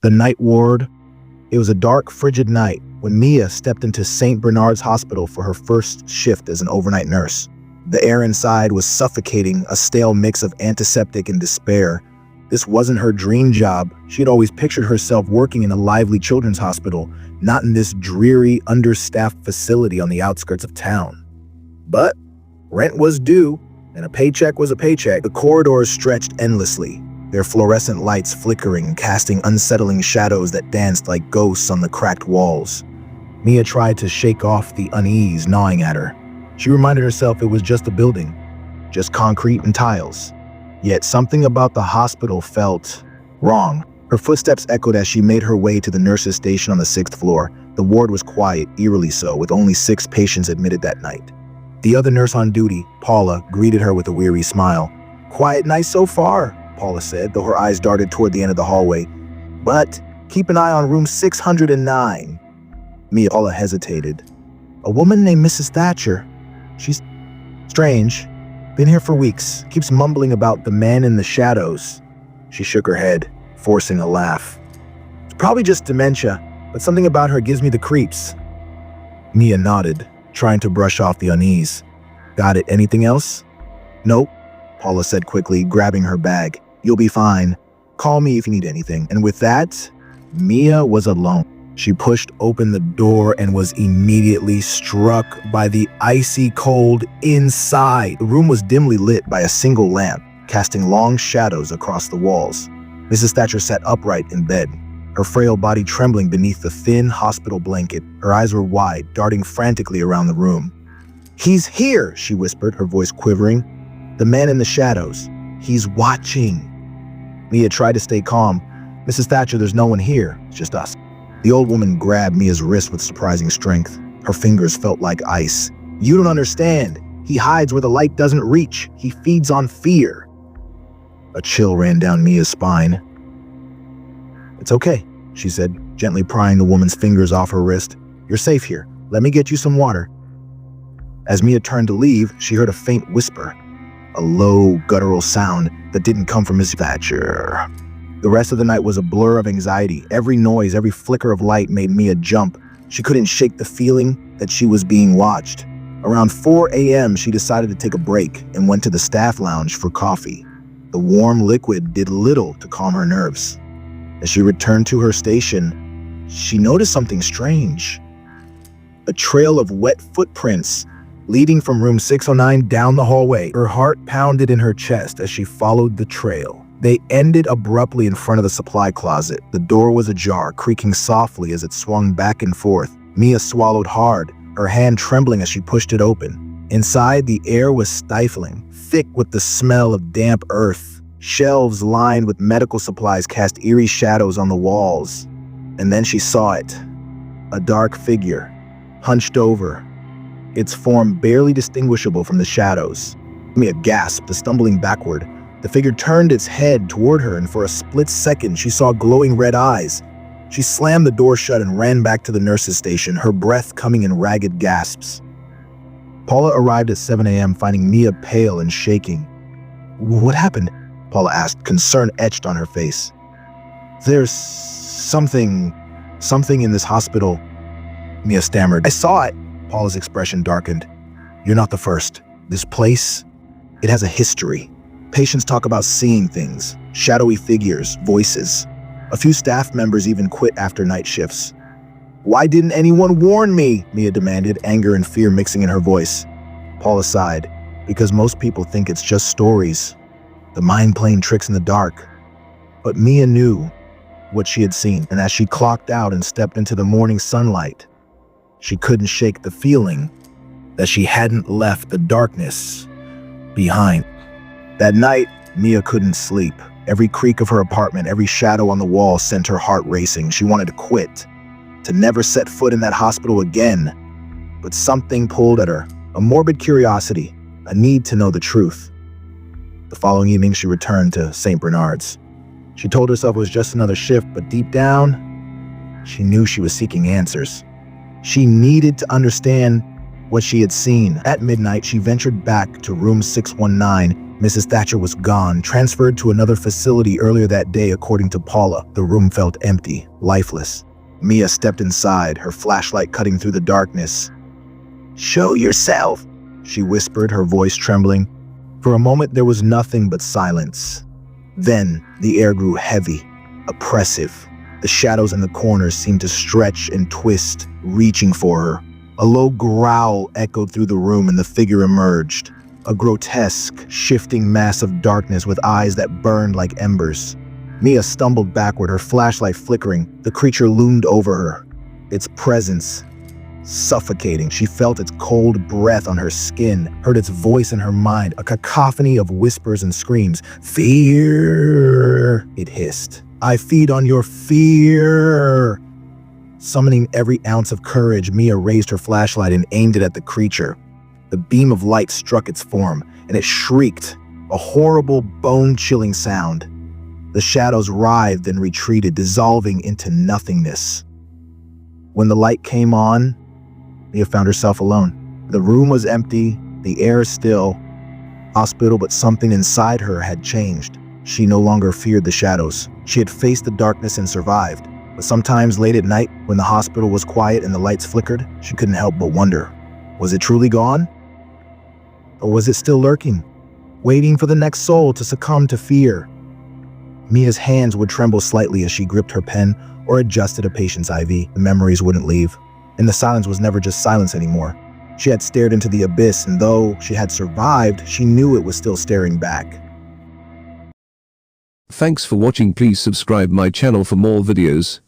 The night ward. It was a dark, frigid night when Mia stepped into St. Bernard's Hospital for her first shift as an overnight nurse. The air inside was suffocating, a stale mix of antiseptic and despair. This wasn't her dream job. She had always pictured herself working in a lively children's hospital, not in this dreary, understaffed facility on the outskirts of town. But rent was due, and a paycheck was a paycheck. The corridors stretched endlessly, their fluorescent lights flickering, casting unsettling shadows that danced like ghosts on the cracked walls. Mia tried to shake off the unease gnawing at her. She reminded herself it was just a building, just concrete and tiles. Yet something about the hospital felt wrong. Her footsteps echoed as she made her way to the nurses' station on the 6th floor. The ward was quiet, eerily so, with only 6 patients admitted that night. The other nurse on duty, Paula, greeted her with a weary smile. "Quiet night so far," Paula said, though her eyes darted toward the end of the hallway. "But keep an eye on room 609. Paula hesitated. "A woman named Mrs. Thatcher. She's strange. Been here for weeks. Keeps mumbling about the man in the shadows." She shook her head, forcing a laugh. "It's probably just dementia, but something about her gives me the creeps." Mia nodded, trying to brush off the unease. "Got it. Anything else?" "Nope," Paula said quickly, grabbing her bag. "You'll be fine. Call me if you need anything." And with that, Mia was alone. She pushed open the door and was immediately struck by the icy cold inside. The room was dimly lit by a single lamp, casting long shadows across the walls. Mrs. Thatcher sat upright in bed, her frail body trembling beneath the thin hospital blanket. Her eyes were wide, darting frantically around the room. "He's here," she whispered, her voice quivering. "The man in the shadows. He's watching." Mia tried to stay calm. "Mrs. Thatcher, there's no one here. It's just us." The old woman grabbed Mia's wrist with surprising strength. Her fingers felt like ice. "You don't understand. He hides where the light doesn't reach. He feeds on fear." A chill ran down Mia's spine. "It's okay," she said, gently prying the woman's fingers off her wrist. "You're safe here. Let me get you some water." As Mia turned to leave, she heard a faint whisper, a low, guttural sound that didn't come from Mrs. Thatcher. The rest of the night was a blur of anxiety. Every noise, every flicker of light made Mia jump. She couldn't shake the feeling that she was being watched. Around 4 a.m., she decided to take a break and went to the staff lounge for coffee. The warm liquid did little to calm her nerves. As she returned to her station, she noticed something strange. A trail of wet footprints leading from room 609 down the hallway. Her heart pounded in her chest as she followed the trail. They ended abruptly in front of the supply closet. The door was ajar, creaking softly as it swung back and forth. Mia swallowed hard, her hand trembling as she pushed it open. Inside, the air was stifling, thick with the smell of damp earth. Shelves lined with medical supplies cast eerie shadows on the walls. And then she saw it. A dark figure, hunched over, its form barely distinguishable from the shadows. Mia gasped, stumbling backward. The figure turned its head toward her, and for a split second, she saw glowing red eyes. She slammed the door shut and ran back to the nurse's station, her breath coming in ragged gasps. Paula arrived at 7 a.m., finding Mia pale and shaking. "What happened?" Paula asked, concern etched on her face. "There's something in this hospital," Mia stammered. "I saw it." Paula's expression darkened. "You're not the first. This place, it has a history. Patients talk about seeing things, shadowy figures, voices. A few staff members even quit after night shifts." "Why didn't anyone warn me?" Mia demanded, anger and fear mixing in her voice. Paula sighed. "Because most people think it's just stories, the mind playing tricks in the dark." But Mia knew what she had seen, and as she clocked out and stepped into the morning sunlight, she couldn't shake the feeling that she hadn't left the darkness behind. That night, Mia couldn't sleep. Every creak of her apartment, every shadow on the wall sent her heart racing. She wanted to quit, to never set foot in that hospital again. But something pulled at her, a morbid curiosity, a need to know the truth. The following evening, she returned to St. Bernard's. She told herself it was just another shift, but deep down, she knew she was seeking answers. She needed to understand what she had seen. At midnight, she ventured back to room 619, Mrs. Thatcher was gone, transferred to another facility earlier that day, according to Paula. The room felt empty, lifeless. Mia stepped inside, her flashlight cutting through the darkness. "Show yourself," she whispered, her voice trembling. For a moment, there was nothing but silence. Then, the air grew heavy, oppressive. The shadows in the corners seemed to stretch and twist, reaching for her. A low growl echoed through the room and the figure emerged. A grotesque, shifting mass of darkness with eyes that burned like embers. Mia stumbled backward, her flashlight flickering. The creature loomed over her, its presence suffocating. She felt its cold breath on her skin, heard its voice in her mind, a cacophony of whispers and screams. "Fear," it hissed. "I feed on your fear." Summoning every ounce of courage, Mia raised her flashlight and aimed it at the creature. The beam of light struck its form, and it shrieked, a horrible, bone-chilling sound. The shadows writhed and retreated, dissolving into nothingness. When the light came on, Mia found herself alone. The room was empty, the air still. Hospital, but something inside her had changed. She no longer feared the shadows. She had faced the darkness and survived. But sometimes late at night, when the hospital was quiet and the lights flickered, she couldn't help but wonder, was it truly gone? Or was it still lurking, waiting for the next soul to succumb to fear? Mia's hands would tremble slightly as she gripped her pen or adjusted a patient's IV. The memories wouldn't leave. And the silence was never just silence anymore. She had stared into the abyss, and though she had survived, she knew it was still staring back. Thanks for watching. Please subscribe my channel for more videos.